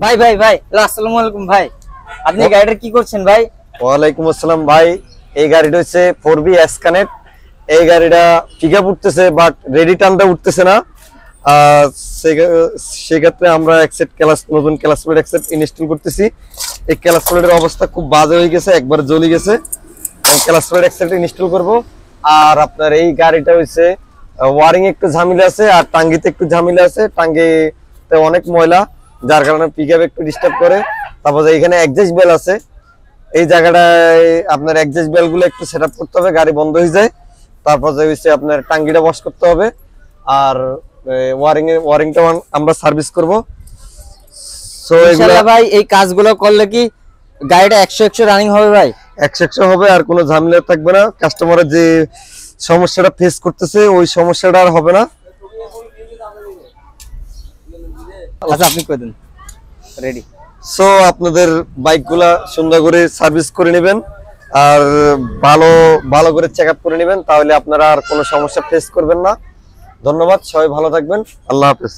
ভাই ভাই ভাই আসসালামু আলাইকুম ভাই, আপনি গাড়িটা কি করছেন ভাই? ওয়ালাইকুম আসসালাম ভাই। এই গাড়িটা হচ্ছে 4B এসকানেক্ট। এই গাড়িটা পিকআপ উঠতেছে বাট রেডি টানটা উঠতেছে না। সেক্ষেত্রে আমরা নতুন ক্লাস প্লেট অ্যাকসেপ্ট ইনস্টল করতেছি। এই ক্লাস প্লেটের অবস্থা খুব বাজে হয়ে গেছে, একবার জ্বলে গেছে। ক্লাস প্লেট অ্যাকসেপ্ট ইনস্টল করব। আর আপনার এই গাড়িটা হচ্ছে ওয়ারিং একটু ঝামেলা আছে আর টাঙ্গিতে একটু ঝামেলা আছে। টাঙ্গিতে অনেক ময়লা, যার কারণে পিকআপ একটু ডিস্টার্ব করে। তারপর এখানে অ্যাডজাস্ট বেল আছে, এই জায়গাটায় আপনার অ্যাডজাস্ট বেল গুলো একটু সেট আপ করতে হবে, গাড়ি বন্ধ হয়ে যায়। তারপর যে হচ্ছে আপনার টাঙ্গিটা ওয়াশ করতে হবে। আর ওয়ারিংটা আমরা সার্ভিস করব। সো ইনশাআল্লাহ ভাই, এই কাজগুলো করলে কি গাড়িটা 100 রানিং হবে ভাই? 100 হবে, আর কোনো ঝামেলা থাকবে না। কাস্টমারের যে সমস্যাটা ফেস করতেছে ওই সমস্যাটা আর হবে না। আচ্ছা, আপনি কই দেন রেডি। সো আপনাদের বাইকগুলা সুন্দর করে সার্ভিস করে নেবেন আর ভালো ভালো করে চেক আপ করে নেবেন, তাহলে আপনারা আর কোনো সমস্যা ফেস করবেন না। ধন্যবাদ, সবাই ভালো থাকবেন। আল্লাহ হাফেজ।